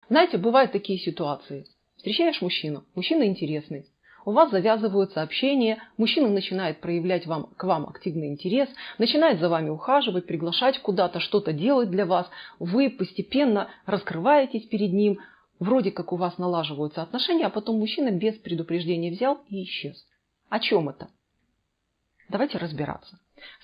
Знаете, бывают такие ситуации. Встречаешь мужчину, мужчина интересный. У вас завязываются общения, мужчина начинает проявлять к вам активный интерес, начинает за вами ухаживать, приглашать куда-то, что-то делать для вас. Вы постепенно раскрываетесь перед ним, вроде как у вас налаживаются отношения, а потом мужчина без предупреждения взял и исчез. О чем это? Давайте разбираться.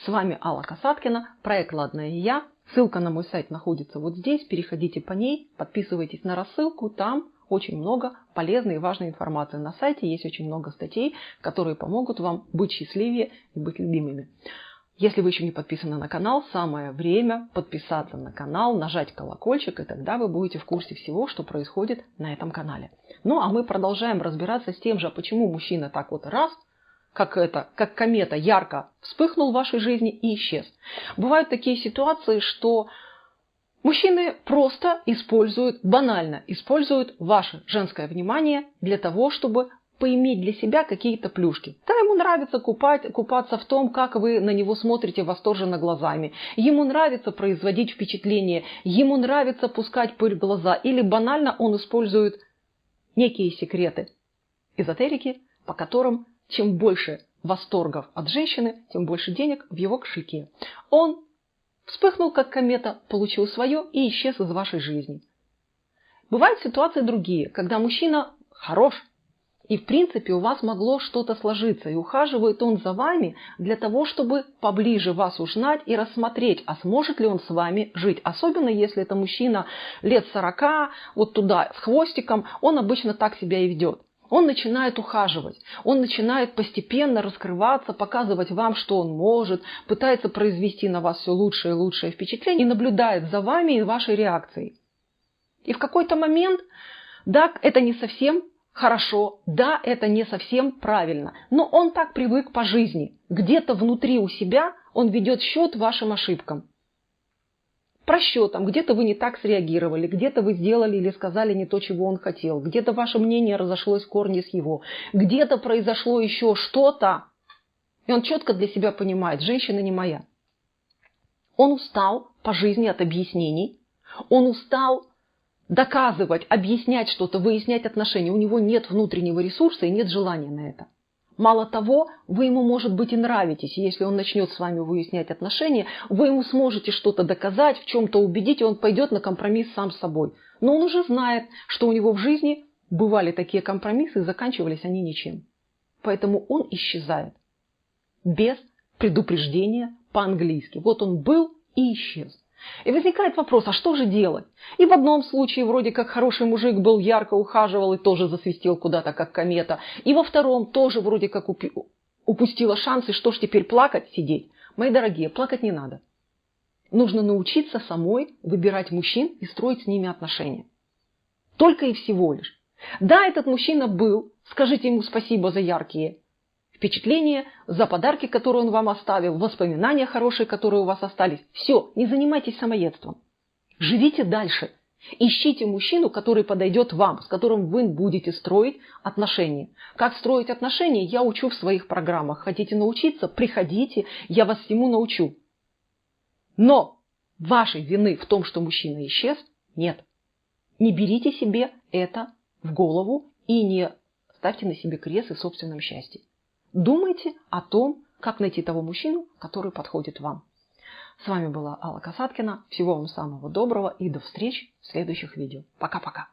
С вами Алла Касаткина, проект «Ладная я». Ссылка на мой сайт находится вот здесь. Переходите по ней, подписывайтесь на рассылку. Там очень много полезной и важной информации. На сайте есть очень много статей, которые помогут вам быть счастливее и быть любимыми. Если вы еще не подписаны на канал, самое время подписаться на канал, нажать колокольчик, и тогда вы будете в курсе всего, что происходит на этом канале. Ну а мы продолжаем разбираться с тем же, почему мужчина так вот раз, как комета, ярко вспыхнул в вашей жизни и исчез. Бывают такие ситуации, что мужчины просто банально используют ваше женское внимание для того, чтобы поиметь для себя какие-то плюшки. Да, ему нравится купаться в том, как вы на него смотрите восторженно глазами. Ему нравится производить впечатление, ему нравится пускать пыль в глаза. Или банально он использует некие секреты эзотерики, по которым чем больше восторгов от женщины, тем больше денег в его кошельке. Он вспыхнул, как комета, получил свое и исчез из вашей жизни. Бывают ситуации другие, когда мужчина хорош, и в принципе у вас могло что-то сложиться, и ухаживает он за вами для того, чтобы поближе вас узнать и рассмотреть, а сможет ли он с вами жить. Особенно если это мужчина лет 40, вот туда с хвостиком, он обычно так себя и ведет. Он начинает ухаживать, он начинает постепенно раскрываться, показывать вам, что он может, пытается произвести на вас все лучшее и лучшее впечатление и наблюдает за вами и вашей реакцией. И в какой-то момент, да, это не совсем хорошо, да, это не совсем правильно, но он так привык по жизни. Где-то внутри у себя он ведет счет вашим ошибкам. Просчетом, где-то вы не так среагировали, где-то вы сделали или сказали не то, чего он хотел, где-то ваше мнение разошлось в корне с его, где-то произошло еще что-то, и он четко для себя понимает, женщина не моя. Он устал по жизни от объяснений, он устал доказывать, объяснять что-то, выяснять отношения, у него нет внутреннего ресурса и нет желания на это. Мало того, вы ему, может быть, и нравитесь. И если он начнет с вами выяснять отношения, вы ему сможете что-то доказать, в чем-то убедить, и он пойдет на компромисс сам с собой. Но он уже знает, что у него в жизни бывали такие компромиссы, и заканчивались они ничем. Поэтому он исчезает без предупреждения по-английски. Вот он был и исчез. И возникает вопрос, а что же делать? И в одном случае вроде как хороший мужик был, ярко ухаживал и тоже засвистел куда-то, как комета. И во втором тоже вроде как упустила шанс, и что ж теперь плакать, сидеть? Мои дорогие, плакать не надо. Нужно научиться самой выбирать мужчин и строить с ними отношения. Только и всего лишь. Да, этот мужчина был, скажите ему спасибо за яркие впечатления, за подарки, которые он вам оставил, воспоминания хорошие, которые у вас остались. Все, не занимайтесь самоедством. Живите дальше. Ищите мужчину, который подойдет вам, с которым вы будете строить отношения. Как строить отношения, я учу в своих программах. Хотите научиться? Приходите, я вас всему научу. Но вашей вины в том, что мужчина исчез, нет. Не берите себе это в голову и не ставьте на себе крест и в собственном счастье. Думайте о том, как найти того мужчину, который подходит вам. С вами была Алла Касаткина. Всего вам самого доброго и до встречи в следующих видео. Пока-пока.